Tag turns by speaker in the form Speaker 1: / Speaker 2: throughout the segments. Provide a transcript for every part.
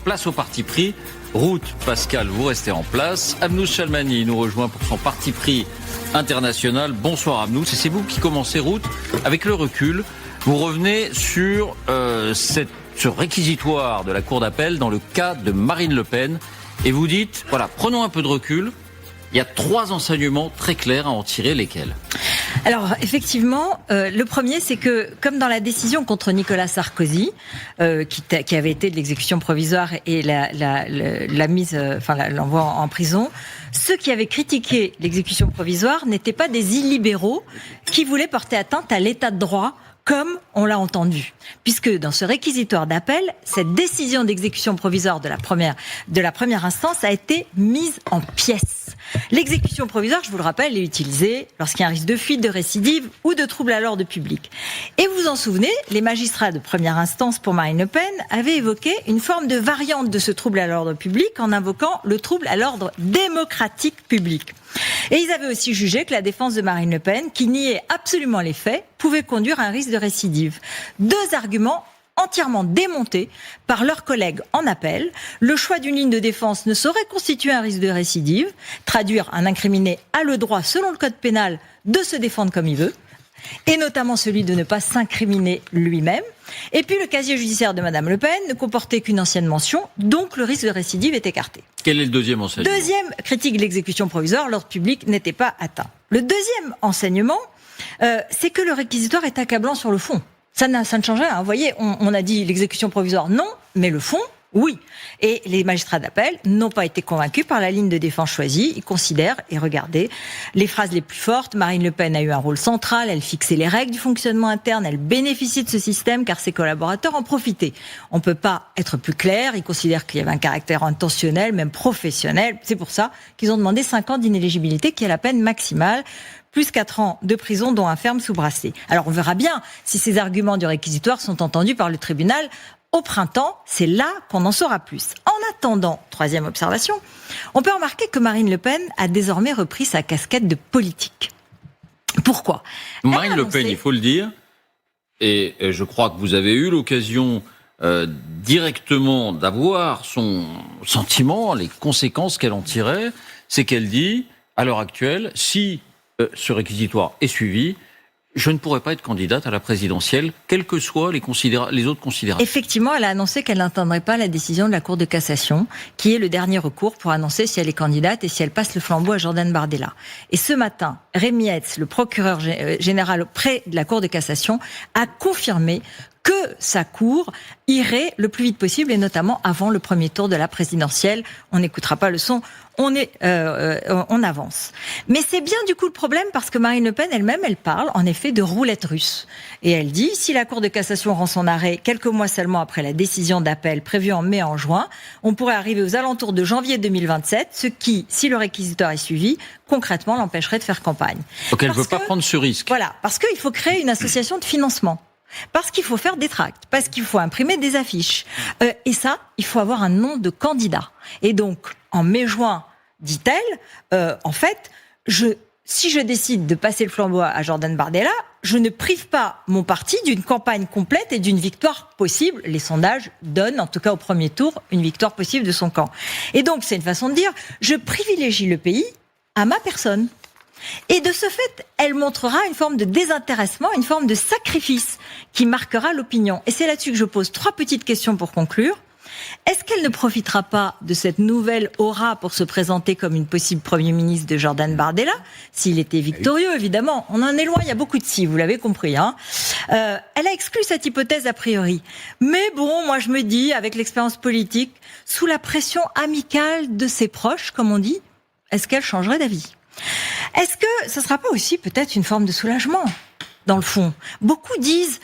Speaker 1: place au parti pris. Ruth, Pascal, vous restez en place. Amnous Chalmani nous rejoint pour son parti pris international. Bonsoir Amnous, et c'est vous qui commencez, Ruth. Avec le recul, vous revenez sur ce réquisitoire de la Cour d'appel dans le cas de Marine Le Pen. Et vous dites, voilà, prenons un peu de recul. Il y a 3 enseignements très clairs à en tirer, lesquels ?
Speaker 2: Alors, effectivement, le premier, c'est que, comme dans la décision contre Nicolas Sarkozy, qui avait été de l'exécution provisoire et l'envoi en prison, ceux qui avaient critiqué l'exécution provisoire n'étaient pas des illibéraux qui voulaient porter atteinte à l'état de droit, comme on l'a entendu. Puisque dans ce réquisitoire d'appel, cette décision d'exécution provisoire de la première instance a été mise en pièces. L'exécution provisoire, je vous le rappelle, est utilisée lorsqu'il y a un risque de fuite, de récidive ou de trouble à l'ordre public. Et vous vous en souvenez, les magistrats de première instance pour Marine Le Pen avaient évoqué une forme de variante de ce trouble à l'ordre public en invoquant le trouble à l'ordre démocratique public. Et ils avaient aussi jugé que la défense de Marine Le Pen, qui niait absolument les faits, pouvait conduire à un risque de récidive. 2 arguments entièrement démontés par leurs collègues en appel. Le choix d'une ligne de défense ne saurait constituer un risque de récidive. Traduire un incriminé a le droit, selon le code pénal, de se défendre comme il veut, et notamment celui de ne pas s'incriminer lui-même. Et puis le casier judiciaire de Madame Le Pen ne comportait qu'une ancienne mention, donc le risque de récidive est écarté.
Speaker 1: Quel est le deuxième enseignement ?
Speaker 2: Deuxième critique de l'exécution provisoire, l'ordre public n'était pas atteint. Le deuxième enseignement, c'est que le réquisitoire est accablant sur le fond. Ça ne change rien. Vous voyez, on a dit l'exécution provisoire non, mais le fond, oui. Et les magistrats d'appel n'ont pas été convaincus par la ligne de défense choisie. Ils considèrent, et regardez, les phrases les plus fortes. Marine Le Pen a eu un rôle central, elle fixait les règles du fonctionnement interne, elle bénéficie de ce système car ses collaborateurs en profitaient. On ne peut pas être plus clair, ils considèrent qu'il y avait un caractère intentionnel, même professionnel. C'est pour ça qu'ils ont demandé 5 ans d'inéligibilité, qui est la peine maximale, plus 4 ans de prison, dont un ferme sous bracelet. Alors on verra bien si ces arguments du réquisitoire sont entendus par le tribunal. Au printemps, c'est là qu'on en saura plus. En attendant, 3e observation, on peut remarquer que Marine Le Pen a désormais repris sa casquette de politique. Pourquoi ?
Speaker 1: Marine Le Pen, il faut le dire, et je crois que vous avez eu l'occasion directement d'avoir son sentiment, les conséquences qu'elle en tirait, c'est qu'elle dit, à l'heure actuelle, si ce réquisitoire est suivi, je ne pourrais pas être candidate à la présidentielle, quelles que soient les autres considérations.
Speaker 2: Effectivement, elle a annoncé qu'elle n'attendrait pas la décision de la Cour de cassation, qui est le dernier recours pour annoncer si elle est candidate et si elle passe le flambeau à Jordan Bardella. Et ce matin, Rémi Hetz, le procureur général auprès de la Cour de cassation, a confirmé que sa cour irait le plus vite possible, et notamment avant le premier tour de la présidentielle. On n'écoutera pas le son, on avance. Mais c'est bien du coup le problème, parce que Marine Le Pen elle-même, elle parle en effet de roulette russe. Et elle dit, si la Cour de cassation rend son arrêt quelques mois seulement après la décision d'appel prévue en mai et en juin, on pourrait arriver aux alentours de janvier 2027, ce qui, si le réquisitoire est suivi, concrètement l'empêcherait de faire campagne.
Speaker 1: Donc elle ne veut pas prendre ce risque.
Speaker 2: Voilà, parce qu'il faut créer une association de financement. Parce qu'il faut faire des tracts, parce qu'il faut imprimer des affiches. Et ça, il faut avoir un nom de candidat. Et donc, en mai-juin, dit-elle, en fait, si je décide de passer le flambeau à Jordan Bardella, je ne prive pas mon parti d'une campagne complète et d'une victoire possible. Les sondages donnent, en tout cas au premier tour, une victoire possible de son camp. Et donc, c'est une façon de dire, je privilégie le pays à ma personne. Et de ce fait, elle montrera une forme de désintéressement, une forme de sacrifice qui marquera l'opinion. Et c'est là-dessus que je pose 3 petites questions pour conclure. Est-ce qu'elle ne profitera pas de cette nouvelle aura pour se présenter comme une possible Premier ministre de Jordan Bardella, s'il était victorieux, évidemment. On en est loin, il y a beaucoup de si, vous l'avez compris. Elle a exclu cette hypothèse a priori. Mais bon, moi je me dis, avec l'expérience politique, sous la pression amicale de ses proches, comme on dit, est-ce qu'elle changerait d'avis ? Est-ce que ce ne sera pas aussi peut-être une forme de soulagement, dans le fond ? Beaucoup disent,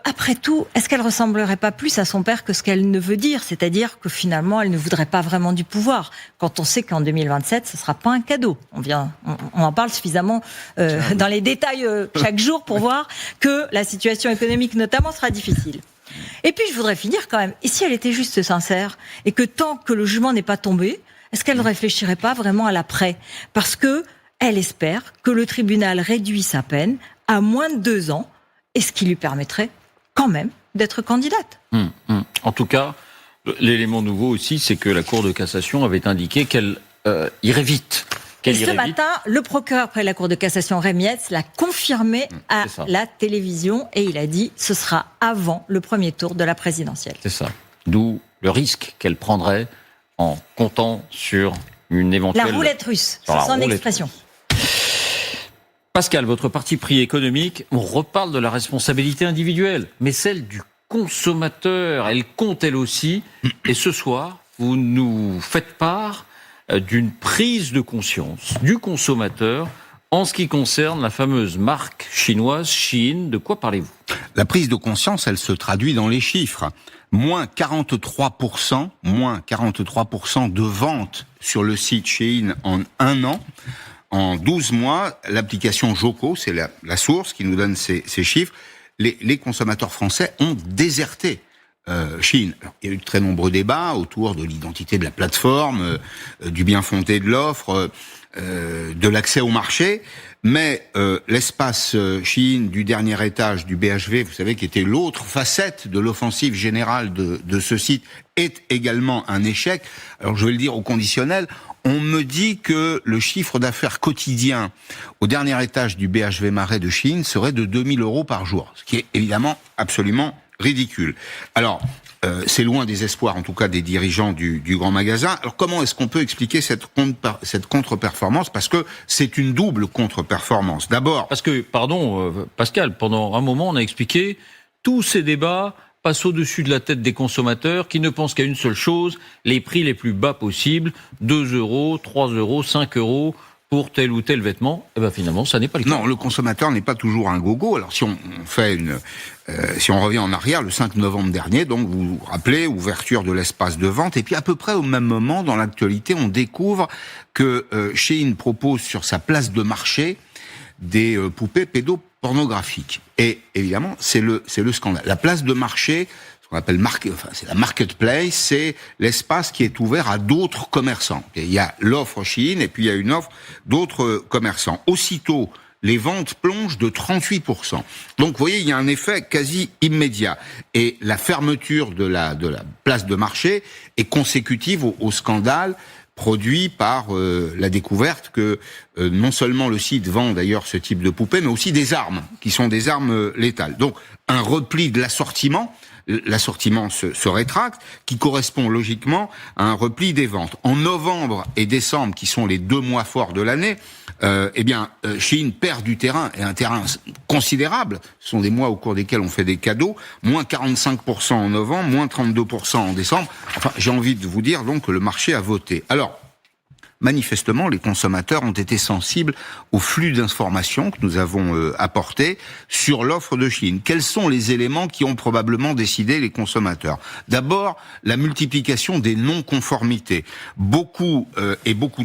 Speaker 2: après tout, est-ce qu'elle ressemblerait pas plus à son père que ce qu'elle ne veut dire ? C'est-à-dire que finalement, elle ne voudrait pas vraiment du pouvoir. Quand on sait qu'en 2027, ce ne sera pas un cadeau. On en parle suffisamment dans les détails chaque jour pour voir que la situation économique notamment sera difficile. Et puis je voudrais finir quand même, et si elle était juste sincère, et que tant que le jugement n'est pas tombé, est-ce qu'elle ne réfléchirait pas vraiment à l'après ? Parce que elle espère que le tribunal réduit sa peine à moins de 2 ans, et ce qui lui permettrait quand même d'être candidate.
Speaker 1: En tout cas, L'élément nouveau aussi, c'est que la Cour de cassation avait indiqué qu'elle irait vite.
Speaker 2: Et ce matin, le procureur près la Cour de cassation, Rémy Hetz, l'a confirmé à la télévision et il a dit ce sera avant le premier tour de la présidentielle.
Speaker 1: C'est ça. D'où le risque qu'elle prendrait en comptant sur une éventuelle...
Speaker 2: La roulette russe, c'est son expression.
Speaker 1: Pascal, votre parti pris économique, on reparle de la responsabilité individuelle, mais celle du consommateur, elle compte elle aussi. Et ce soir, vous nous faites part d'une prise de conscience du consommateur en ce qui concerne la fameuse marque chinoise Shein. De quoi parlez-vous ?
Speaker 3: La prise de conscience, elle se traduit dans les chiffres. Moins 43% de ventes sur le site Shein en un an. En 12 mois, l'application Joko, c'est la source qui nous donne ces chiffres, les consommateurs français ont déserté Shein. Alors, il y a eu de très nombreux débats autour de l'identité de la plateforme, du bien fondé de l'offre, de l'accès au marché, mais l'espace Shein du dernier étage du BHV, vous savez, qui était l'autre facette de l'offensive générale de ce site, est également un échec. Alors je vais le dire au conditionnel, on me dit que le chiffre d'affaires quotidien au dernier étage du BHV Marais de Shein serait de 2 000 € par jour, ce qui est évidemment absolument ridicule. Alors, c'est loin des espoirs, en tout cas des dirigeants du grand magasin. Alors, comment est-ce qu'on peut expliquer cette contre-performance ? Parce que c'est une double contre-performance. D'abord...
Speaker 1: Parce que, pardon, Pascal, pendant un moment, on a expliqué tous ces débats passent au-dessus de la tête des consommateurs qui ne pensent qu'à une seule chose, les prix les plus bas possibles, 2 €, 3 €, 5 € pour tel ou tel vêtement. Et ben finalement, ça n'est pas le cas.
Speaker 3: Non, le consommateur n'est pas toujours un gogo. Alors si on fait si on revient en arrière, le 5 novembre dernier, donc vous vous rappelez, ouverture de l'espace de vente, et puis à peu près au même moment, dans l'actualité, on découvre que Shein propose sur sa place de marché des poupées pédopornographiques. Et évidemment, c'est le scandale. La place de marché, ce qu'on appelle c'est la marketplace, c'est l'espace qui est ouvert à d'autres commerçants. Et il y a l'offre Shein et puis il y a une offre d'autres commerçants. Aussitôt, les ventes plongent de 38%. Donc, vous voyez, il y a un effet quasi immédiat. Et la fermeture de la place de marché est consécutive au scandale produit par la découverte que non seulement le site vend d'ailleurs ce type de poupées, mais aussi des armes, qui sont des armes létales. Donc, un repli de l'assortiment se rétracte, qui correspond logiquement à un repli des ventes. En novembre et décembre, qui sont les 2 mois forts de l'année, Shein perd du terrain, et un terrain considérable. Ce sont des mois au cours desquels on fait des cadeaux. Moins 45% en novembre, moins 32% en décembre. Enfin, j'ai envie de vous dire donc que le marché a voté. Alors, manifestement, les consommateurs ont été sensibles au flux d'informations que nous avons apporté sur l'offre de Shein. Quels sont les éléments qui ont probablement décidé les consommateurs ? D'abord, la multiplication des non-conformités. Beaucoup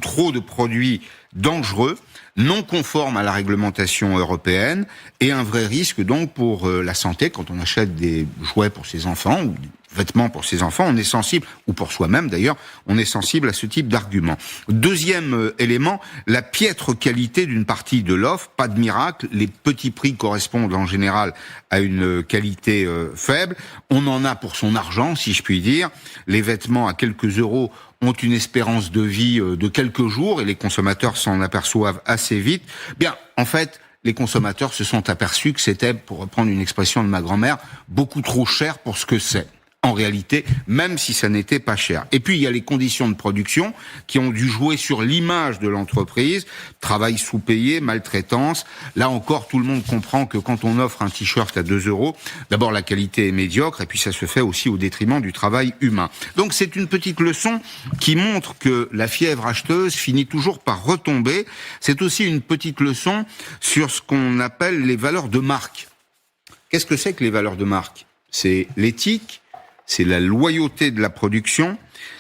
Speaker 3: trop de produits dangereux, non conformes à la réglementation européenne, et un vrai risque donc pour la santé. Quand on achète des jouets pour ses enfants ou des vêtements pour ses enfants, on est sensible, ou pour soi-même d'ailleurs, on est sensible à ce type d'argument. Deuxième élément, la piètre qualité d'une partie de l'offre. Pas de miracle, les petits prix correspondent en général à une qualité faible. On en a pour son argent, si je puis dire. Les vêtements à quelques euros ont une espérance de vie de quelques jours, et les consommateurs s'en aperçoivent assez vite. Bien, en fait, les consommateurs se sont aperçus que c'était, pour reprendre une expression de ma grand-mère, beaucoup trop cher pour ce que c'est. En réalité, même si ça n'était pas cher. Et puis, il y a les conditions de production qui ont dû jouer sur l'image de l'entreprise, travail sous-payé, maltraitance. Là encore, tout le monde comprend que quand on offre un t-shirt à 2 €, d'abord la qualité est médiocre, et puis ça se fait aussi au détriment du travail humain. Donc c'est une petite leçon qui montre que la fièvre acheteuse finit toujours par retomber. C'est aussi une petite leçon sur ce qu'on appelle les valeurs de marque. Qu'est-ce que c'est que les valeurs de marque ? C'est l'éthique, c'est la loyauté de la production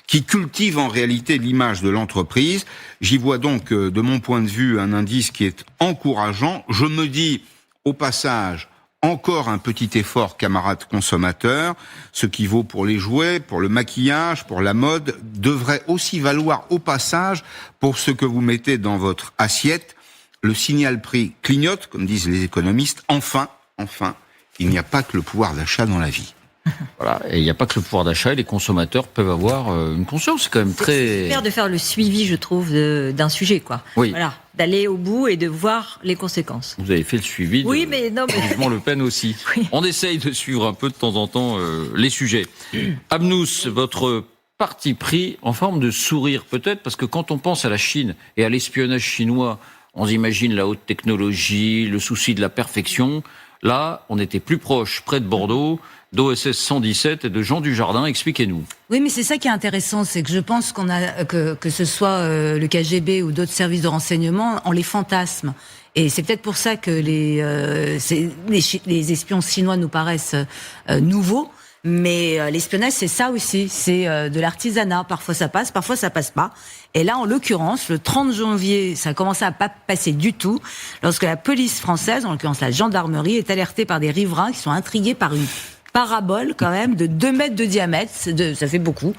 Speaker 3: qui cultive en réalité l'image de l'entreprise. J'y vois donc, de mon point de vue, un indice qui est encourageant. Je me dis, au passage, encore un petit effort, camarades consommateurs. Ce qui vaut pour les jouets, pour le maquillage, pour la mode, devrait aussi valoir au passage pour ce que vous mettez dans votre assiette. Le signal prix clignote, comme disent les économistes. Enfin, il n'y a pas que le pouvoir d'achat dans la vie.
Speaker 1: Voilà. Et il n'y a pas que le pouvoir d'achat, et les consommateurs peuvent avoir une conscience. C'est quand même très...
Speaker 2: C'est super de faire le suivi, je trouve, d'un sujet, quoi.
Speaker 1: Oui.
Speaker 2: Voilà, d'aller au bout et de voir les conséquences.
Speaker 1: Vous avez fait le suivi
Speaker 2: Oui, mais non, mais...
Speaker 1: Vivement Le Pen aussi.
Speaker 2: Oui.
Speaker 1: On essaye de suivre un peu de temps en temps les sujets. Abnous, votre parti pris en forme de sourire peut-être, parce que quand on pense à la Chine et à l'espionnage chinois, on imagine la haute technologie, le souci de la perfection. Là, on était plus proche, près de Bordeaux, d'OSS 117 et de Jean Dujardin. Expliquez-nous.
Speaker 4: Oui, mais c'est ça qui est intéressant, c'est que je pense que ce soit le KGB ou d'autres services de renseignement, on les fantasme. Et c'est peut-être pour ça que les espions chinois nous paraissent nouveaux. Mais l'espionnage, c'est ça aussi, c'est de l'artisanat. Parfois ça passe, parfois ça passe pas. Et là, en l'occurrence, le 30 janvier, ça a commencé à pas passer du tout, lorsque la police française, en l'occurrence la gendarmerie, est alertée par des riverains qui sont intrigués par une parabole quand même de 2 mètres de diamètre, ça fait beaucoup,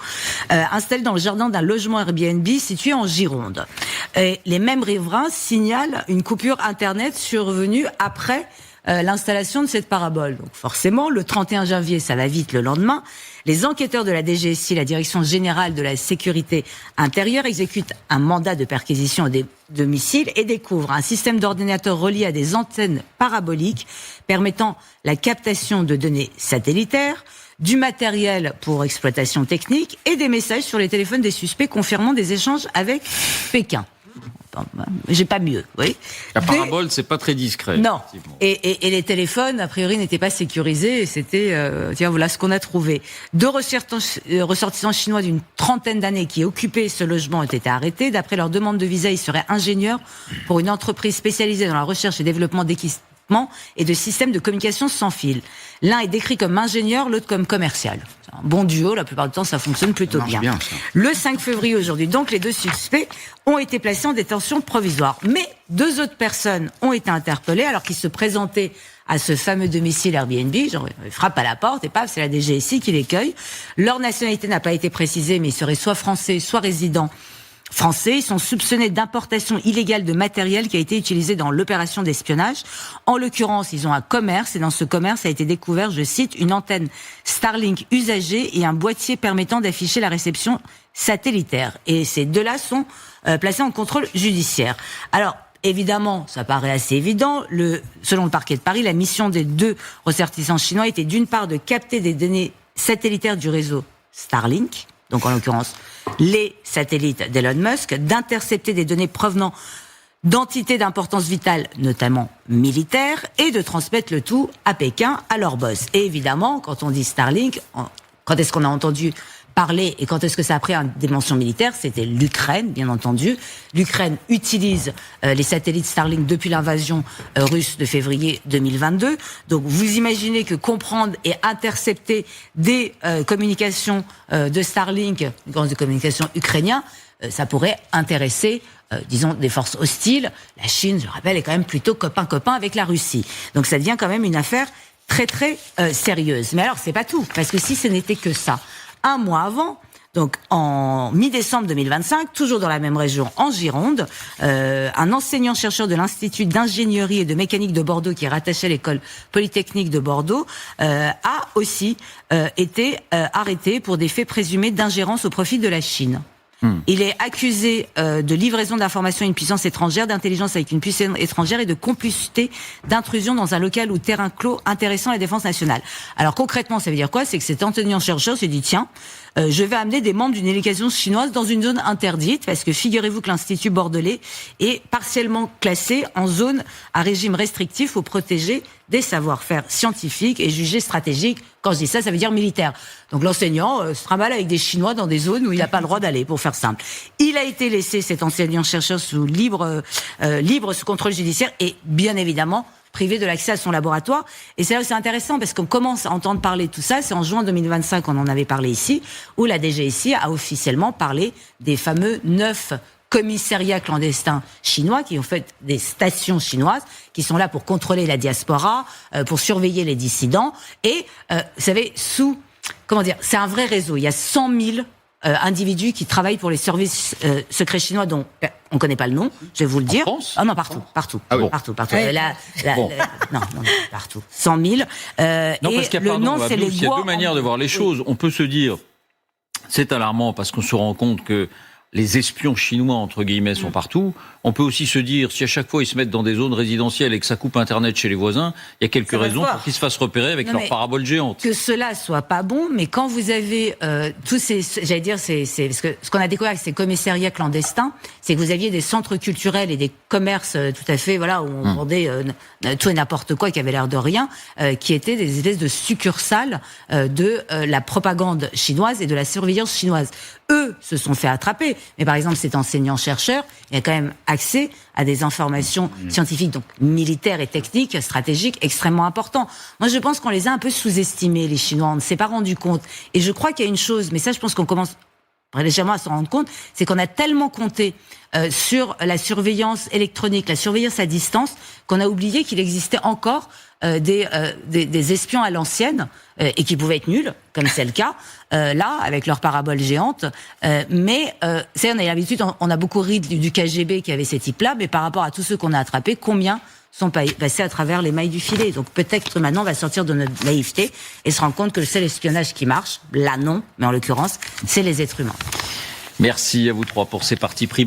Speaker 4: installée dans le jardin d'un logement Airbnb situé en Gironde. Et les mêmes riverains signalent une coupure Internet survenue après l'installation de cette parabole. Donc forcément, le 31 janvier, ça va vite le lendemain, les enquêteurs de la DGSI, la Direction Générale de la Sécurité Intérieure, exécutent un mandat de perquisition au domicile et découvrent un système d'ordinateurs relié à des antennes paraboliques permettant la captation de données satellitaires, du matériel pour exploitation technique et des messages sur les téléphones des suspects confirmant des échanges avec Pékin. J'ai pas mieux, oui.
Speaker 1: La parabole, c'est pas très discret.
Speaker 4: Non. Et les téléphones, a priori, n'étaient pas sécurisés. Et c'était, tiens, voilà ce qu'on a trouvé. 2 ressortissants chinois d'une 30aine d'années qui occupaient ce logement ont été arrêtés. D'après leur demande de visa, ils seraient ingénieurs pour une entreprise spécialisée dans la recherche et développement d'équipements et de systèmes de communication sans fil. L'un est décrit comme ingénieur, l'autre comme commercial. C'est un bon duo, la plupart du temps ça fonctionne plutôt bien. Le 5 février aujourd'hui, donc les 2 suspects ont été placés en détention provisoire. Mais 2 autres personnes ont été interpellées alors qu'ils se présentaient à ce fameux domicile Airbnb, genre ils frappent à la porte et paf, c'est la DGSI qui les cueille. Leur nationalité n'a pas été précisée, mais ils seraient soit français, soit résidents français. Ils sont soupçonnés d'importation illégale de matériel qui a été utilisé dans l'opération d'espionnage. En l'occurrence, ils ont un commerce et dans ce commerce a été découvert, je cite, une antenne Starlink usagée et un boîtier permettant d'afficher la réception satellitaire. Et ces 2-là sont placés en contrôle judiciaire. Alors, évidemment, ça paraît assez évident. Selon le parquet de Paris, la mission des 2 ressortissants chinois était d'une part de capter des données satellitaires du réseau Starlink, donc en l'occurrence les satellites d'Elon Musk, d'intercepter des données provenant d'entités d'importance vitale, notamment militaires, et de transmettre le tout à Pékin, à leur boss. Et évidemment, quand on dit Starlink, quand est-ce qu'on a entendu parler et quand est-ce que ça a pris une dimension militaire? C'était l'Ukraine, bien entendu. L'Ukraine utilise les satellites Starlink depuis l'invasion russe de février 2022. Donc vous imaginez que comprendre et intercepter des communications de Starlink, de communication ukrainien, ça pourrait intéresser, disons, des forces hostiles. La Chine, je le rappelle, est quand même plutôt copain-copain avec la Russie. Donc ça devient quand même une affaire très très sérieuse. Mais alors c'est pas tout, parce que si ce n'était que ça, un mois avant, donc en mi-décembre 2025, toujours dans la même région, en Gironde, un enseignant-chercheur de l'Institut d'ingénierie et de mécanique de Bordeaux, qui est rattaché à l'école polytechnique de Bordeaux, a aussi été arrêté pour des faits présumés d'ingérence au profit de la Chine. Il est accusé de livraison d'informations à une puissance étrangère, d'intelligence avec une puissance étrangère et de complicité d'intrusion dans un local ou terrain clos intéressant la défense nationale. Alors concrètement, ça veut dire quoi? C'est que cet enseignant-chercheur s'est dit, tiens, je vais amener des membres d'une délégation chinoise dans une zone interdite, parce que figurez-vous que l'Institut bordelais est partiellement classé en zone à régime restrictif pour protéger des savoir-faire scientifiques et jugés stratégiques. Quand je dis ça, ça veut dire militaire. Donc l'enseignant se trimballe avec des Chinois dans des zones où il n'a pas le droit d'aller, pour faire simple. Il a été laissé, cet enseignant-chercheur, sous libre sous contrôle judiciaire et bien évidemment privé de l'accès à son laboratoire. Et c'est là où c'est intéressant, parce qu'on commence à entendre parler de tout ça. C'est en juin 2025 qu'on en avait parlé ici, où la DGSI a officiellement parlé des fameux 9 commissariats clandestins chinois, qui ont fait des stations chinoises, qui sont là pour contrôler la diaspora, pour surveiller les dissidents. Et, vous savez, c'est un vrai réseau. Il y a 100 000 individus qui travaillent pour les services secrets chinois dont on connaît pas le nom, je vais vous le dire.
Speaker 1: France ?
Speaker 4: Ah non, partout.
Speaker 3: Ah bon.
Speaker 4: Partout.
Speaker 2: Ouais.
Speaker 4: Non, partout. 100 000.
Speaker 1: Non,
Speaker 4: et
Speaker 1: parce qu'il y a,
Speaker 4: le
Speaker 1: pardon,
Speaker 4: nom, c'est
Speaker 1: Abdou,
Speaker 4: les
Speaker 1: il y a
Speaker 4: Guo
Speaker 1: deux manières de voir les choses. On peut se dire, c'est alarmant parce qu'on se rend compte que les espions chinois, entre guillemets, sont partout. On peut aussi se dire, si à chaque fois ils se mettent dans des zones résidentielles et que ça coupe Internet chez les voisins, il y a quelques
Speaker 2: Ça va se
Speaker 1: raisons
Speaker 2: voir.
Speaker 1: pour qu'ils se fassent repérer avec
Speaker 4: Non,
Speaker 1: leur
Speaker 4: mais
Speaker 1: parabole géante.
Speaker 4: que cela soit pas bon, mais quand vous avez tous ces, j'allais dire, c'est parce que ce qu'on a découvert avec ces commissariats clandestins, c'est que vous aviez des centres culturels et des commerces tout à fait, voilà, où on vendait tout et n'importe quoi qui avait l'air de rien, qui étaient des espèces de succursales de la propagande chinoise et de la surveillance chinoise. Eux se sont fait attraper, mais par exemple cet enseignant-chercheur, il a quand même accès à des informations scientifiques, donc militaires et techniques, stratégiques, extrêmement importants. Moi, je pense qu'on les a un peu sous-estimés, les Chinois, on ne s'est pas rendu compte. Et je crois qu'il y a une chose, mais ça, je pense qu'on commence légèrement à s'en rendre compte, c'est qu'on a tellement compté sur la surveillance électronique, la surveillance à distance, qu'on a oublié qu'il existait encore des espions à l'ancienne et qui pouvaient être nuls, comme c'est le cas là avec leur parabole géante. Mais c'est, on a l'habitude, on a beaucoup ri du KGB qui avait ces types-là, mais par rapport à tous ceux qu'on a attrapés, combien sont passés à travers les mailles du filet. Donc peut-être que maintenant on va sortir de notre naïveté et se rendre compte que le seul espionnage qui marche, là non, mais en l'occurrence, c'est les êtres humains.
Speaker 1: Merci à vous trois pour ces partis pris.